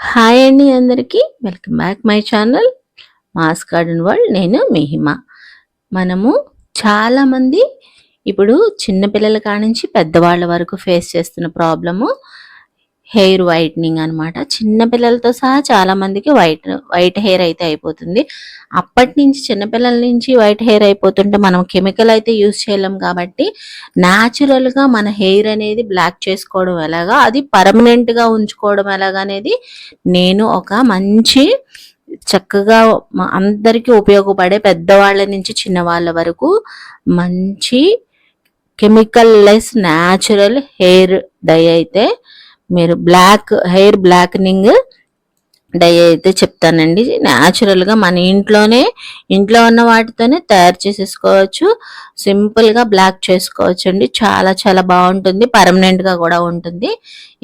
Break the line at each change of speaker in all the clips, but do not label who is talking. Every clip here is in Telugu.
హాయ్ అండి అందరికీ welcome back my channel MOS garden world. నేను మీ హిమ. మనము చాలామంది ఇప్పుడు చిన్నపిల్లల కానించి పెద్దవాళ్ళ వరకు ఫేస్ చేస్తున్న ప్రాబ్లము హెయిర్ వైట్నింగ్ అనమాట. చిన్నపిల్లలతో సహా చాలామందికి వైట్ హెయిర్ అయితే అయిపోతుంది. అప్పటి నుంచి చిన్నపిల్లల నుంచి వైట్ హెయిర్ అయిపోతుంటే మనం కెమికల్ అయితే యూజ్ చేయలేం కాబట్టి న్యాచురల్గా మన హెయిర్ అనేది బ్లాక్ చేసుకోవడం ఎలాగా, అది పర్మనెంట్గా ఉంచుకోవడం ఎలాగా అనేది నేను ఒక మంచి చక్కగా అందరికీ ఉపయోగపడే పెద్దవాళ్ళ నుంచి చిన్నవాళ్ళ వరకు మంచి chemical less natural hair dye అయితే మీరు హెయిర్ బ్లాక్నింగ్ డై అయితే చెప్తానండి. న్యాచురల్గా మన ఇంట్లో ఉన్న వాటితోనే తయారు చేసేసుకోవచ్చు. సింపుల్గా బ్లాక్ చేసుకోవచ్చు అండి. చాలా చాలా బాగుంటుంది, పర్మనెంట్గా కూడా ఉంటుంది.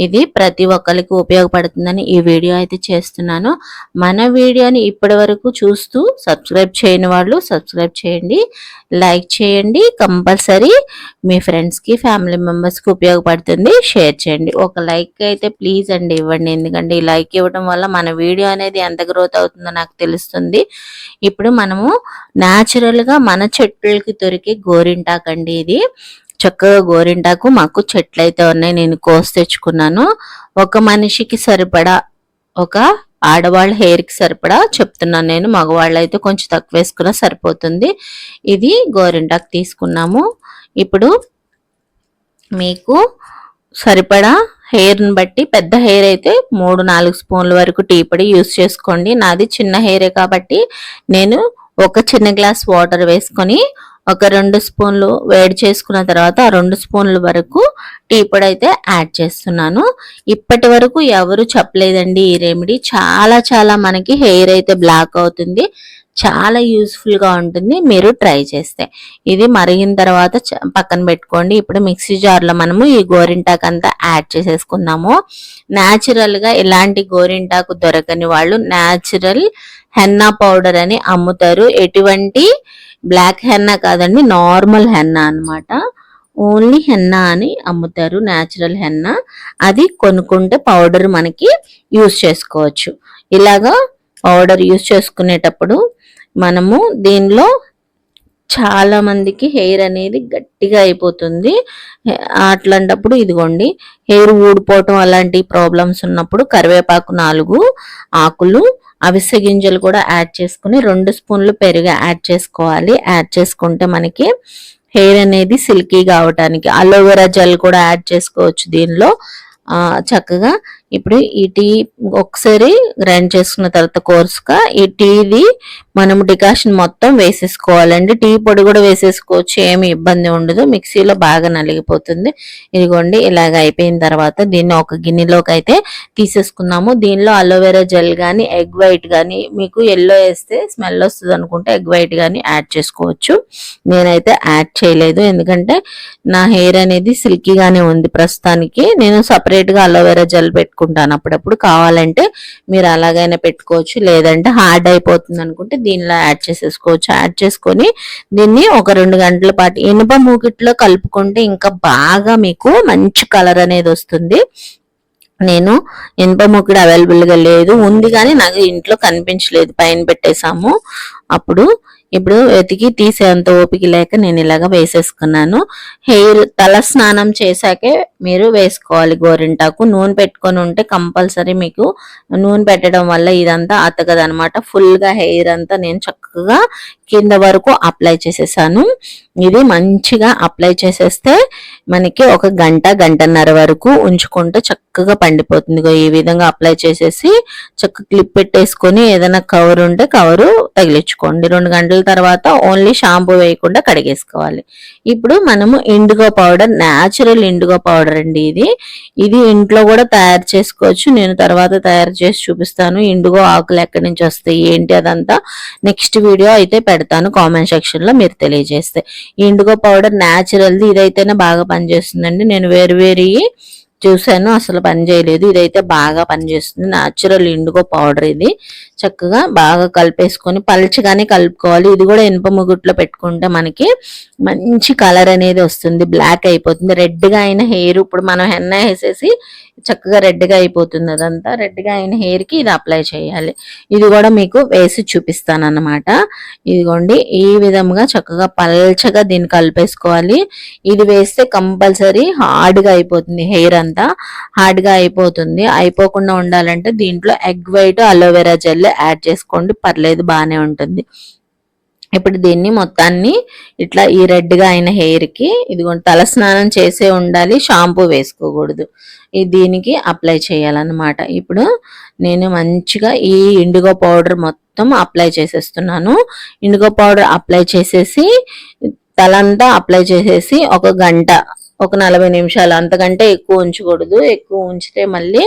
ఇది ప్రతి ఒక్కరికి ఉపయోగపడుతుందని ఈ వీడియో అయితే చేస్తున్నాను. మన వీడియోని ఇప్పటి వరకు చూస్తూ సబ్స్క్రైబ్ చేయని వాళ్ళు సబ్స్క్రైబ్ చేయండి, లైక్ చేయండి. కంపల్సరీ మీ ఫ్రెండ్స్కి ఫ్యామిలీ మెంబర్స్కి ఉపయోగపడుతుంది. షేర్ చేయండి. ఒక లైక్ అయితే ప్లీజ్ అండి ఇవ్వండి, ఎందుకంటే ఈ లైక్ ఇవ్వడం వల్ల మన వీడియో అనేది ఎంత గ్రోత్ అవుతుందో నాకు తెలుస్తుంది. ఇప్పుడు మనము న్యాచురల్గా మన చెట్లకి దొరికే గోరింటాకు అండి. ఇది చక్కగా గోరింటాకు మాకు చెట్లు అయితే ఉన్నాయి, నేను కోసి తెచ్చుకున్నాను. ఒక మనిషికి సరిపడా, ఒక ఆడవాళ్ళ హెయిర్కి సరిపడా చెప్తున్నాను నేను. మగవాళ్ళు అయితే కొంచెం తక్కువ వేసుకున్నా సరిపోతుంది. ఇది గోరింటాకు తీసుకున్నాము. ఇప్పుడు మీకు సరిపడా హెయిర్ని బట్టి, పెద్ద హెయిర్ అయితే 3-4 స్పూన్ల వరకు టీ పొడి యూస్ చేసుకోండి. నాది చిన్న హెయిరే కాబట్టి నేను ఒక చిన్న గ్లాస్ వాటర్ వేసుకొని ఒక 2 స్పూన్లు వేడి చేసుకున్న తర్వాత ఆ 2 స్పూన్ల వరకు టీ పొడి అయితే యాడ్ చేస్తున్నాను. ఇప్పటి వరకు ఎవరు చెప్పలేదండి ఈ రెమెడీ. చాలా చాలా మనకి హెయిర్ అయితే బ్లాక్ అవుతుంది, చాలా యూస్ఫుల్గా ఉంటుంది మీరు ట్రై చేస్తే. ఇది మరిగిన తర్వాత పక్కన పెట్టుకోండి. ఇప్పుడు మిక్సీ జార్లో మనము ఈ గోరింటాకు అంతా యాడ్ చేసేసుకుందాము. న్యాచురల్గా ఇలాంటి గోరింటాకు దొరకని వాళ్ళు న్యాచురల్ హెన్నా పౌడర్ అని అమ్ముతారు. ఎటువంటి బ్లాక్ హెన్నా కాదండి, నార్మల్ హెన్నా అనమాట. ఓన్లీ హెన్నా అని అమ్ముతారు, న్యాచురల్ హెన్నా. అది కొనుక్కుంటే పౌడర్ మనకి యూస్ చేసుకోవచ్చు. ఇలాగా పౌడర్ యూస్ చేసుకునేటప్పుడు మనము దీనిలో చాలా మందికి హెయిర్ అనేది గట్టిగా అయిపోతుంది. అట్లాంటప్పుడు ఇదిగోండి, హెయిర్ ఊడిపోవటం అలాంటి ప్రాబ్లమ్స్ ఉన్నప్పుడు కరివేపాకు 4 ఆకులు, అవిసె గింజలు కూడా యాడ్ చేసుకుని 2 స్పూన్లు పెరుగు యాడ్ చేసుకోవాలి. యాడ్ చేసుకుంటే మనకి హెయిర్ అనేది సిల్కీగా అవటానికి అలోవెరా జెల్ కూడా యాడ్ చేసుకోవచ్చు దీనిలో. చక్కగా ఇప్పుడు ఈ టీ ఒకసారి గ్రైండ్ చేసుకున్న తర్వాత కోర్సుగా ఈ టీది మనం డికాషన్ మొత్తం వేసేసుకోవాలండి. టీ పొడి కూడా వేసేసుకోవచ్చు, ఏమి ఇబ్బంది ఉండదు. మిక్సీలో బాగా నలిగిపోతుంది. ఇదిగోండి, ఇలాగ అయిపోయిన తర్వాత దీన్ని ఒక గిన్నెలోకి అయితే తీసేసుకున్నాము. దీనిలో అలోవెరా జెల్ కానీ ఎగ్ వైట్ కానీ, మీకు ఎల్లో వేస్తే స్మెల్ వస్తుంది అనుకుంటే ఎగ్ వైట్ కానీ యాడ్ చేసుకోవచ్చు. నేనైతే యాడ్ చేయలేదు, ఎందుకంటే నా హెయిర్ అనేది సిల్కీగానే ఉంది ప్రస్తుతానికి. నేను సపరేట్గా అలోవెరా జెల్ పెట్టుకుంటాను అప్పుడప్పుడు. కావాలంటే మీరు అలాగైనా పెట్టుకోవచ్చు, లేదంటే హార్డ్ అయిపోతుంది అనుకుంటే దీనిలో యాడ్ చేసేసుకోవచ్చు. యాడ్ చేసుకొని దీన్ని ఒక 2 గంటల పాటు ఇనుప మూకిట్లో కలుపుకుంటే ఇంకా బాగా మీకు మంచి కలర్ అనేది వస్తుంది. నేను ఇనుప మూకిడి అవైలబుల్గా లేదు, ఉంది కానీ నాకు ఇంట్లో కనిపించలేదు, పైన పెట్టేశాము. ఇప్పుడు వెతికి తీసేంత ఓపిక లేక నేను ఇలాగ వేసేసుకున్నాను. హెయిర్ తల స్నానం చేశాకే మీరు వేసుకోవాలి గోరింటాకు. నూనె పెట్టుకొని ఉంటే కంపల్సరీ మీకు నూనె పెట్టడం వల్ల ఇదంతా అతకదనమాట. ఫుల్గా హెయిర్ అంతా నేను చక్కగా కింద వరకు అప్లై చేసేసాను. ఇది మంచిగా అప్లై చేసేస్తే మనకి ఒక గంటన్నర వరకు ఉంచుకుంటే చక్కగా పండిపోతుంది. ఈ విధంగా అప్లై చేసేసి చక్కగా క్లిప్ పెట్టేసుకొని ఏదైనా కవర్ ఉంటే కవరు తగిలించుకోండి. 2 గంటల తర్వాత ఓన్లీ షాంపూ వేయకుండా కడిగేసుకోవాలి. ఇప్పుడు మనము IndiGo powder, natural IndiGo powder అండి ఇది ఇంట్లో కూడా తయారు చేసుకోవచ్చు. నేను తర్వాత తయారు చేసి చూపిస్తాను. ఇండిగో ఆకులు ఎక్కడి నుంచి వస్తాయి ఏంటి అదంతా నెక్స్ట్ వీడియో అయితే పెడతాను, కామెంట్ సెక్షన్ లో మీరు తెలియజేస్తే. ఈ ఇండిగో పౌడర్ న్యాచురల్ది, ఇదైతేనే బాగా పనిచేస్తుందండి. నేను వేరు చూసాను, అసలు పని చేయలేదు. ఇదైతే బాగా పనిచేస్తుంది, న్యాచురల్ ఇండిగో పౌడర్. ఇది చక్కగా బాగా కలిపేసుకొని పల్చగానే కలుపుకోవాలి. ఇది కూడా ఇనుప ముగుట్లో పెట్టుకుంటే మనకి మంచి కలర్ అనేది వస్తుంది, బ్లాక్ అయిపోతుంది. రెడ్గా అయిన హెయిర్, ఇప్పుడు మనం హెన్న వేసేసి చక్కగా రెడ్గా అయిపోతుంది, అదంతా రెడ్గా అయిన హెయిర్ కి ఇది అప్లై చేయాలి. ఇది కూడా మీకు వేసి చూపిస్తాను అన్నమాట. ఇదిగోండి, ఈ విధంగా చక్కగా పల్చగా దీన్ని కలిపేసుకోవాలి. ఇది వేస్తే కంపల్సరీ హార్డ్గా అయిపోతుంది, హెయిర్ అంతా హార్డ్గా అయిపోతుంది. అయిపోకుండా ఉండాలంటే దీంట్లో egg white, aloe vera gel add చేసుకోండి, పర్లేదు, బాగానే ఉంటుంది. ఇప్పుడు దీన్ని మొత్తాన్ని ఇట్లా ఈ రెడ్గా అయిన హెయిర్ కి ఇదిగోండి, తల స్నానం చేసే ఉండాలి, షాంపూ వేసుకోకూడదు, దీనికి అప్లై చేయాలన్నమాట. ఇప్పుడు నేను మంచిగా ఈ ఇండిగో పౌడర్ మొత్తం అప్లై చేసేస్తున్నాను. ఇండిగో పౌడర్ అప్లై చేసేసి తలంతా అప్లై చేసేసి ఒక గంట, ఒక 40 నిమిషాలు, అంతకంటే ఎక్కువ ఉంచకూడదు. ఎక్కువ ఉంచితే మళ్ళీ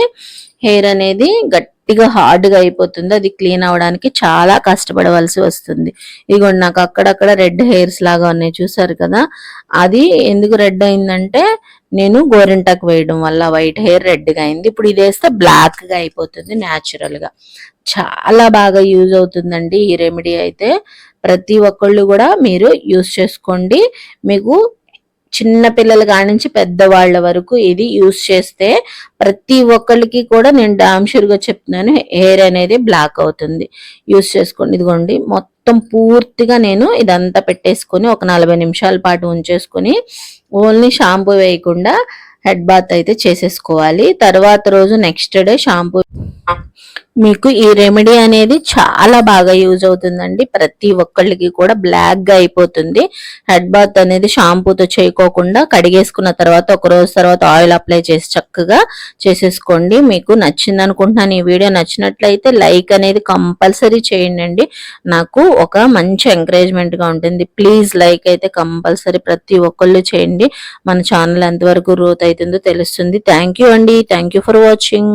హెయిర్ అనేది గట్టిగా హార్డ్గా అయిపోతుంది, అది క్లీన్ అవడానికి చాలా కష్టపడవలసి వస్తుంది. ఇదిగోండి, నాకు అక్కడక్కడ రెడ్ హెయిర్స్ లాగా ఉన్నాయి, చూసారు కదా. అది ఎందుకు రెడ్ అయిందంటే నేను గోరింటాకు వేయడం వల్ల వైట్ హెయిర్ రెడ్గా అయింది. ఇప్పుడు ఇది వేస్తే బ్లాక్ గా అయిపోతుంది న్యాచురల్ గా. చాలా బాగా యూజ్ అవుతుందండి ఈ రెమెడీ అయితే. ప్రతి ఒక్కళ్ళు కూడా మీరు యూజ్ చేసుకోండి. మీకు చిన్న పిల్లల కానించి పెద్దవాళ్ళ వరకు ఇది యూజ్ చేస్తే ప్రతి ఒక్కళ్ళకి కూడా నేను డామ్ షూర్ గా చెప్తున్నాను, హెయిర్ అనేది బ్లాక్ అవుతుంది. యూజ్ చేసుకోండి. ఇదిగోండి, మొత్తం పూర్తిగా నేను ఇదంతా పెట్టేసుకొని ఒక 40 నిమిషాల పాటు ఉంచేసుకొని ఓన్లీ షాంపూ వేయకుండా హెడ్ బాత్ అయితే చేసేసుకోవాలి. తర్వాత రోజు నెక్స్ట్ డే షాంపూ. మీకు ఈ రెమెడీ అనేది చాలా బాగా యూజ్ అవుతుందండి. ప్రతి ఒక్కళ్ళకి కూడా బ్లాక్ గా అయిపోతుంది. హెడ్ బాత్ అనేది షాంపూతో చేయకోకుండా కడిగేసుకున్న తర్వాత ఒక రోజు తర్వాత ఆయిల్ అప్లై చేసి చక్కగా చేసేసుకోండి. మీకు నచ్చింది అనుకుంటున్నాను. ఈ వీడియో నచ్చినట్లయితే లైక్ అనేది కంపల్సరీ చేయండి, నాకు ఒక మంచి ఎంకరేజ్మెంట్ గా ఉంటుంది. ప్లీజ్ లైక్ అయితే కంపల్సరీ ప్రతి ఒక్కళ్ళు చేయండి. మన ఛానల్ ఎంతవరకు గ్రోత్ అవుతుందో తెలుస్తుంది. థ్యాంక్ యూ అండి, థ్యాంక్ యూ ఫర్ వాచింగ్.